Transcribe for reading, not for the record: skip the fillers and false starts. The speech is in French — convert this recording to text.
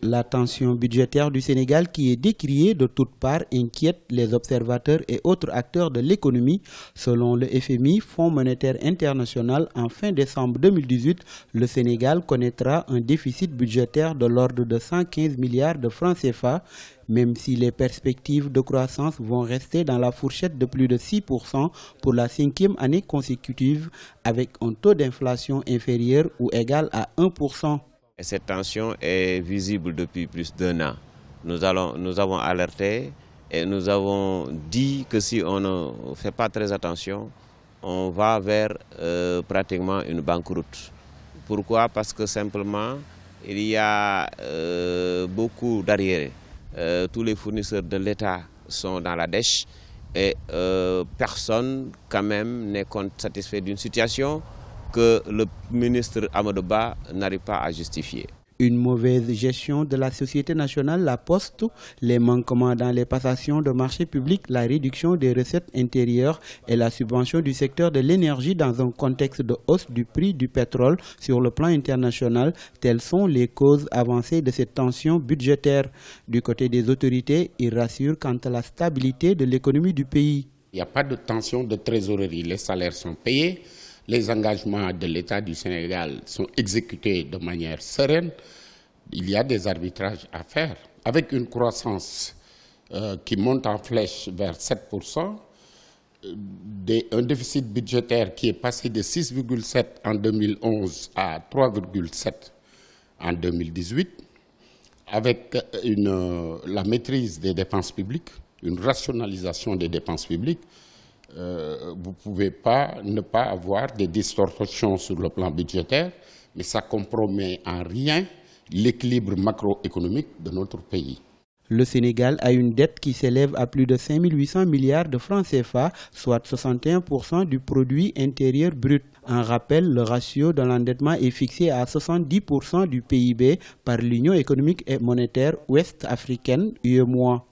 La tension budgétaire du Sénégal, qui est décriée de toutes parts, inquiète les observateurs et autres acteurs de l'économie. Selon le FMI, Fonds monétaire international, en fin décembre 2018, le Sénégal connaîtra un déficit budgétaire de l'ordre de 115 milliards de francs CFA, même si les perspectives de croissance vont rester dans la fourchette de plus de 6% pour la 5e année consécutive, avec un taux d'inflation inférieur ou égal à 1%. Et cette tension est visible depuis plus d'1 an. Nous avons alerté et nous avons dit que si on ne fait pas très attention, on va vers pratiquement une banqueroute. Pourquoi? Parce que simplement, il y a beaucoup d'arriérés. Tous les fournisseurs de l'État sont dans la dèche et personne quand même n'est satisfait d'une situation que le ministre Amadou Ba n'arrive pas à justifier. Une mauvaise gestion de la société nationale, la Poste, les manquements dans les passations de marchés publics, la réduction des recettes intérieures et la subvention du secteur de l'énergie dans un contexte de hausse du prix du pétrole sur le plan international, telles sont les causes avancées de cette tension budgétaire. Du côté des autorités, ils rassurent quant à la stabilité de l'économie du pays. Il n'y a pas de tension de trésorerie, les salaires sont payés. Les engagements de l'État du Sénégal sont exécutés de manière sereine. Il y a des arbitrages à faire. Avec une croissance qui monte en flèche vers 7%, un déficit budgétaire qui est passé de 6,7 en 2011 à 3,7 en 2018, avec la maîtrise des dépenses publiques, une rationalisation des dépenses publiques, vous ne pouvez pas ne pas avoir des distorsions sur le plan budgétaire, mais ça compromet en rien l'équilibre macroéconomique de notre pays. Le Sénégal a une dette qui s'élève à plus de 5 800 milliards de francs CFA, soit 61% du produit intérieur brut. En rappel, le ratio de l'endettement est fixé à 70% du PIB par l'Union économique et monétaire ouest-africaine, UEMOA.